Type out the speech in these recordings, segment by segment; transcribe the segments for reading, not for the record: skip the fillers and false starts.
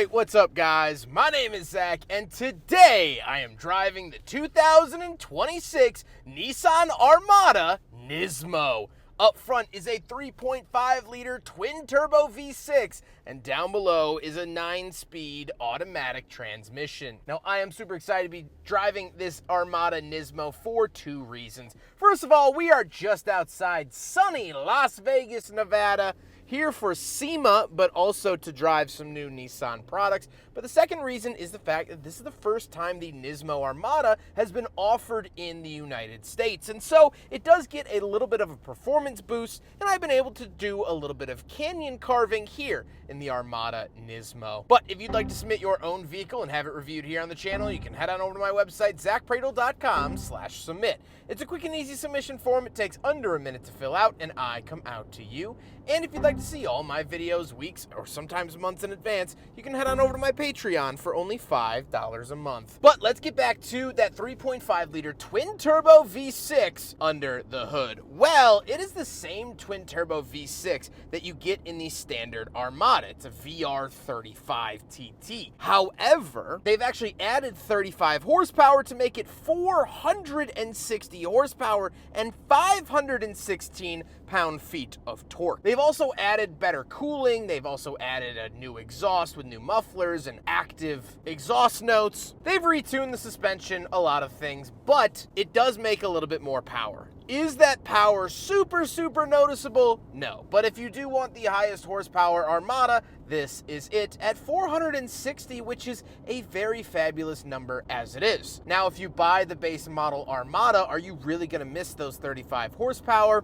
Alright, what's up guys? My name is Zack, and today I am driving the 2026 Nissan Armada NISMO. Up front is a 3.5-liter twin-turbo V6, and down below is a 9-speed automatic transmission. Now, I am super excited to be driving this Armada NISMO for two reasons. First of all, we are just outside sunny Las Vegas, Nevada, here for SEMA, but also to drive some new Nissan products. But the second reason is the fact that this is the first time the NISMO Armada has been offered in the United States. And so it does get a little bit of a performance boost, and I've been able to do a little bit of canyon carving here in the Armada NISMO. But if you'd like to submit your own vehicle and have it reviewed here on the channel, you can head on over to my website, zackpradel.com/submit. It's a quick and easy submission form. It takes under a minute to fill out, and I come out to you. And if you'd like to see all my videos weeks or sometimes months in advance, you can head on over to my Patreon for only $5 a month. But let's get back to that 3.5-liter twin-turbo V6 under the hood. Well, it is the same twin-turbo V6 that you get in the standard Armada. It's a VR35 TT. However, they've actually added 35 horsepower to make it 460 horsepower and 516 pound-feet of torque. They've also added better cooling. They've also added a new exhaust with new mufflers and active exhaust notes. They've retuned the suspension, a lot of things, but it does make a little bit more power. Is that power super noticeable? No. But if you do want the highest horsepower Armada, this is it at 460, which is a very fabulous number as it is. Now, if you buy the base model Armada, are you really going to miss those 35 horsepower?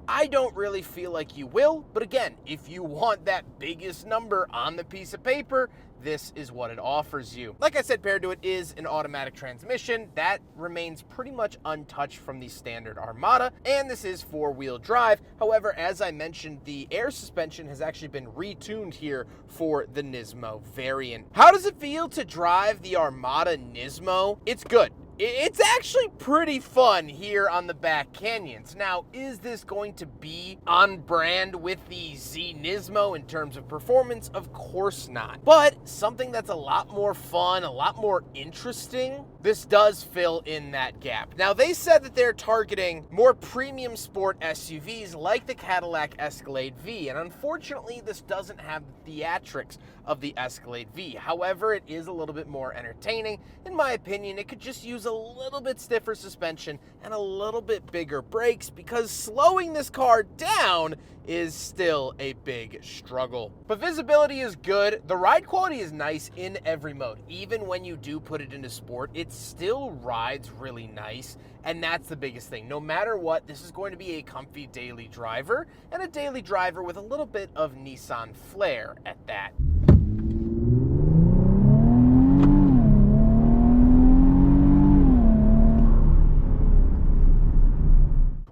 I don't really feel like you will, but again, if you want that biggest number on the piece of paper, this is what it offers you. Like I said, paired to it is an automatic transmission that remains pretty much untouched from the standard Armada, and this is four-wheel drive. However, as I mentioned, the air suspension has actually been retuned here for the NISMO variant. How does it feel to drive the Armada NISMO? It's good. It's actually pretty fun here on the back canyons. Now, is this going to be on brand with the Z NISMO in terms of performance? Of course not. But something that's a lot more fun, a lot more interesting, this does fill in that gap. Now, they said that they're targeting more premium sport SUVs like the Cadillac Escalade V, and unfortunately, this doesn't have the theatrics of the Escalade V. However, it is a little bit more entertaining. In my opinion, it could just use a little bit stiffer suspension and a little bit bigger brakes, because slowing this car down is still a big struggle. But visibility is good. The ride quality is nice in every mode. Even when you do put it into sport, it still rides really nice. And that's the biggest thing. No matter what, this is going to be a comfy daily driver, and a daily driver with a little bit of Nissan flair at that.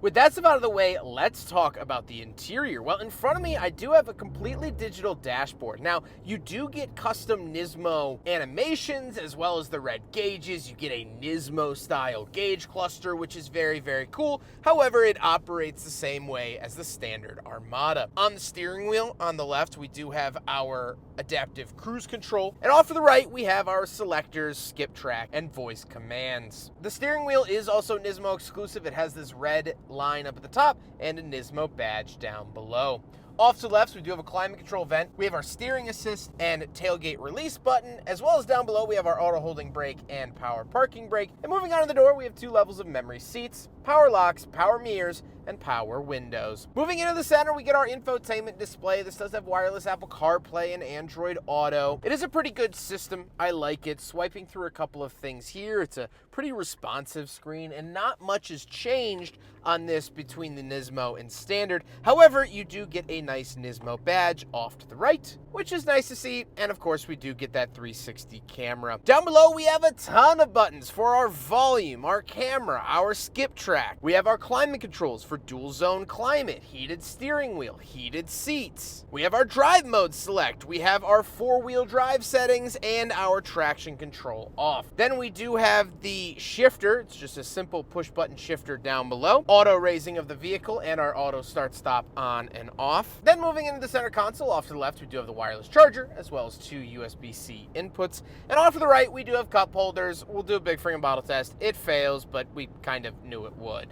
With that stuff out of the way, let's talk about the interior. Well, in front of me, I do have a completely digital dashboard. Now, you do get custom NISMO animations as well as the red gauges. You get a NISMO-style gauge cluster, which is very cool. However, it operates the same way as the standard Armada. On the steering wheel, on the left, we do have our adaptive cruise control. And off to the right, we have our selectors, skip track, and voice commands. The steering wheel is also NISMO exclusive. It has this red line up at the top and a NISMO badge down below. Off to the left, we do have a climate control vent. We have our steering assist and tailgate release button, as well as down below, we have our auto holding brake and power parking brake. And moving on to the door, we have 2 levels of memory seats, power locks, power mirrors, and power windows. Moving into the center, we get our infotainment display. This does have wireless Apple CarPlay and Android Auto. It is a pretty good system. I like it. Swiping through a couple of things here, it's a pretty responsive screen, and not much has changed on this between the NISMO and standard. However, you do get a nice NISMO badge off to the right, which is nice to see, and of course, we do get that 360 camera. Down below, we have a ton of buttons for our volume, our camera, our skip track. We have our climate controls for for dual zone climate, heated steering wheel, heated seats. We have our drive mode select. We have our 4-wheel drive settings and our traction control off. Then we do have the shifter. It's just a simple push button shifter down below. Auto raising of the vehicle and our auto start stop on and off. Then moving into the center console, off to the left we do have the wireless charger as well as 2 USB-C inputs. And off to the right we do have cup holders. We'll do a big friggin' bottle test. It fails, but we kind of knew it would.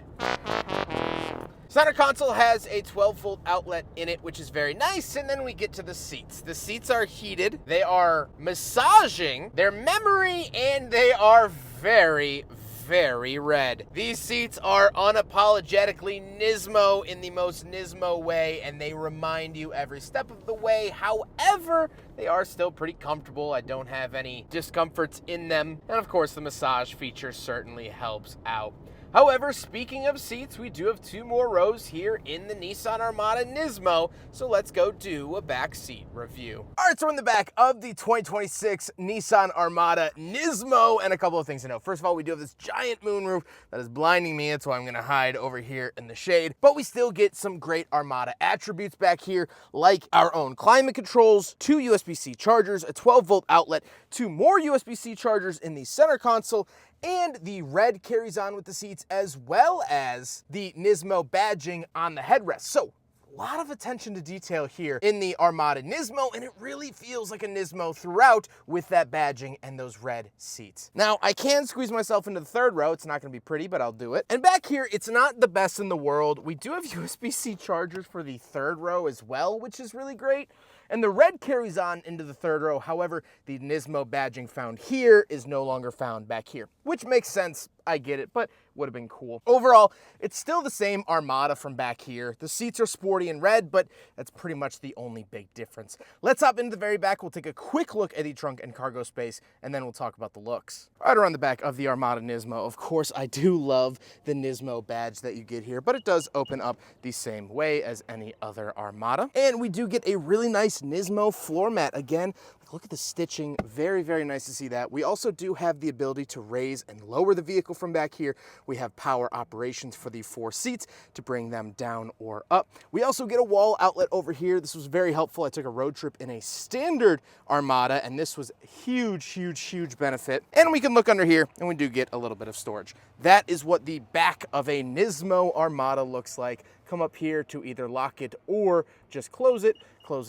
Center console has a 12-volt outlet in it, which is very nice, and then we get to the seats. The seats are heated, they are massaging, they're memory, and they are very, very red. These seats are unapologetically NISMO in the most NISMO way, and they remind you every step of the way. However, they are still pretty comfortable. I don't have any discomforts in them, and of course the massage feature certainly helps out. However, speaking of seats, we do have 2 more rows here in the Nissan Armada NISMO, so let's go do a back seat review. All right, so we're in the back of the 2026 Nissan Armada NISMO, and a couple of things to note. First of all, we do have this giant moonroof that is blinding me. That's why I'm gonna hide over here in the shade, but we still get some great Armada attributes back here, like our own climate controls, 2 USB-C chargers, a 12-volt outlet, 2 more USB-C chargers in the center console, and the red carries on with the seats, as well as the NISMO badging on the headrest. So a lot of attention to detail here in the Armada NISMO, and it really feels like a NISMO throughout with that badging and those red seats. Now, I can squeeze myself into the 3rd row. It's not gonna be pretty, but I'll do it. And back here, it's not the best in the world. We do have USB-C chargers for the 3rd row as well, which is really great. And the red carries on into the 3rd row. However, the NISMO badging found here is no longer found back here, which makes sense. I get it, but would have been cool. Overall, it's still the same Armada from back here. The seats are sporty and red, but that's pretty much the only big difference. Let's hop into the very back. We'll take a quick look at the trunk and cargo space, and then we'll talk about the looks. Right around the back of the Armada NISMO, of course, I do love the NISMO badge that you get here, but it does open up the same way as any other Armada. And we do get a really nice NISMO floor mat. Again, look at the stitching, very, very nice to see that. We also do have the ability to raise and lower the vehicle from back here. We have power operations for the 4 seats to bring them down or up. We also get a wall outlet over here. This was very helpful. I took a road trip in a standard Armada, and this was a huge, huge, huge benefit. And we can look under here, and we do get a little bit of storage. That is what the back of a NISMO Armada looks like. Come up here to either lock it or just close it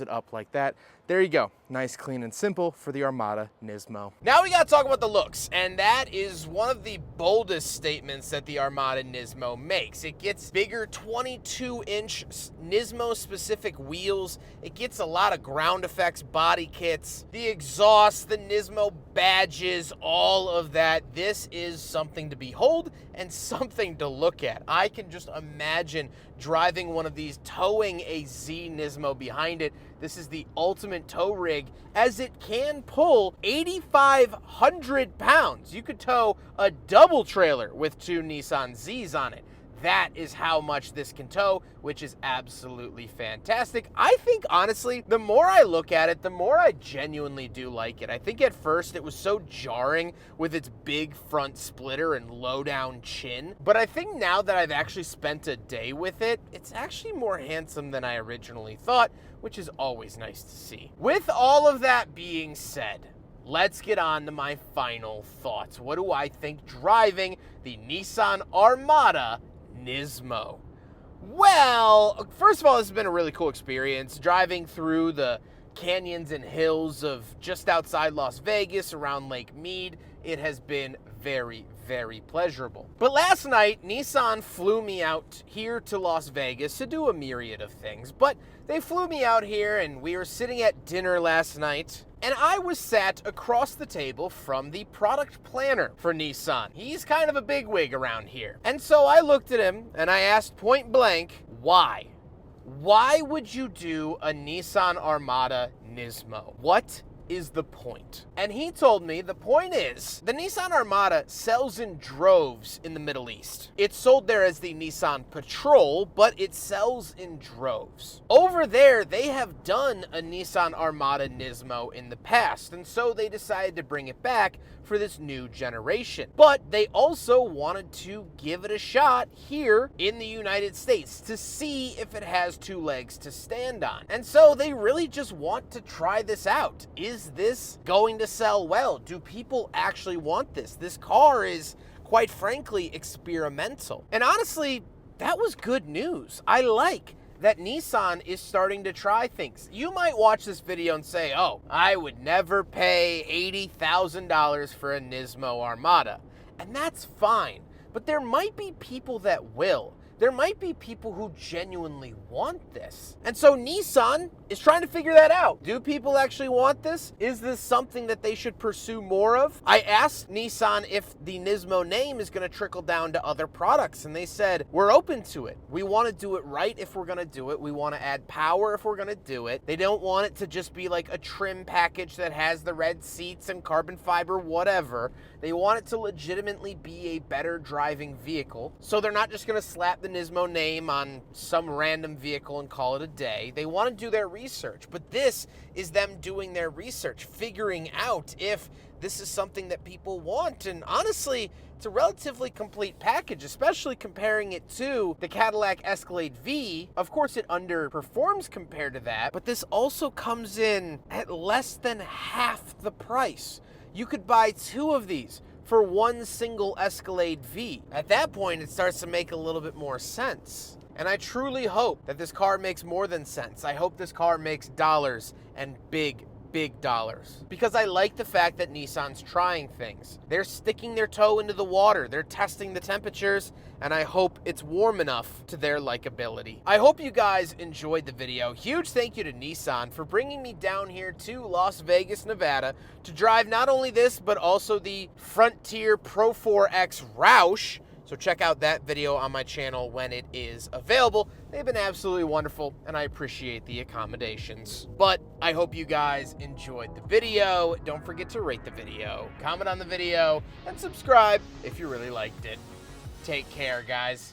up like that. There you go. Nice, clean, and simple for the Armada NISMO. Now we gotta talk about the looks, and that is one of the boldest statements that the Armada NISMO makes. It gets bigger 22-inch NISMO-specific wheels. It gets a lot of ground effects, body kits, the exhaust, the NISMO badges, all of that. This is something to behold and something to look at. I can just imagine driving one of these, towing a Z NISMO behind it. This is the ultimate tow rig, as it can pull 8,500 pounds. You could tow a double trailer with 2 Nissan Zs on it. That is how much this can tow, which is absolutely fantastic. I think, honestly, the more I look at it, the more I genuinely do like it. I think at first it was so jarring with its big front splitter and low down chin. But I think now that I've actually spent a day with it, it's actually more handsome than I originally thought, which is always nice to see. With all of that being said, let's get on to my final thoughts. What do I think driving the Nissan Armada NISMO? Well, first of all, this has been a really cool experience. Driving through the canyons and hills of just outside Las Vegas around Lake Mead, it has been very, very pleasurable. But last night, Nissan flew me out here to Las Vegas to do a myriad of things. But they flew me out here, and we were sitting at dinner last night, and I was sat across the table from the product planner for Nissan. He's kind of a bigwig around here. And so I looked at him, and I asked point blank, why? Why would you do a Nissan Armada NISMO? What is the point? And he told me the point is the Nissan Armada sells in droves in the Middle East. It's sold there as the Nissan Patrol, but it sells in droves. Over there, they have done a Nissan Armada NISMO in the past, and so they decided to bring it back for this new generation. But they also wanted to give it a shot here in the United States to see if it has two legs to stand on. And so they really just want to try this out. Is this going to sell well? Do people actually want this? This car is, quite frankly, experimental. And honestly, that was good news. I like that Nissan is starting to try things. You might watch this video and say, oh, I would never pay $80,000 for a NISMO Armada. And that's fine, but there might be people that will. There might be people who genuinely want this. And so Nissan is trying to figure that out. Do people actually want this? Is this something that they should pursue more of? I asked Nissan if the NISMO name is going to trickle down to other products, and they said, we're open to it. We want to do it right if we're going to do it. We want to add power if we're going to do it. They don't want it to just be like a trim package that has the red seats and carbon fiber, whatever. They want it to legitimately be a better driving vehicle. So they're not just going to slap the NISMO name on some random vehicle and call it a day. They want to do their research, but this is them doing their research, figuring out if this is something that people want. And honestly, it's a relatively complete package, especially comparing it to the Cadillac Escalade V. Of course, it underperforms compared to that, but this also comes in at less than half the price. You could buy two of these for one single Escalade V. At that point, it starts to make a little bit more sense. And I truly hope that this car makes more than sense. I hope this car makes dollars, and big dollars. Because I like the fact that Nissan's trying things. They're sticking their toe into the water. They're testing the temperatures, and I hope it's warm enough to their likability. I hope you guys enjoyed the video. Huge thank you to Nissan for bringing me down here to Las Vegas, Nevada to drive not only this, but also the Frontier Pro 4X Roush. So check out that video on my channel when it is available. They've been absolutely wonderful, and I appreciate the accommodations. But I hope you guys enjoyed the video. Don't forget to rate the video, comment on the video, and subscribe if you really liked it. Take care, guys.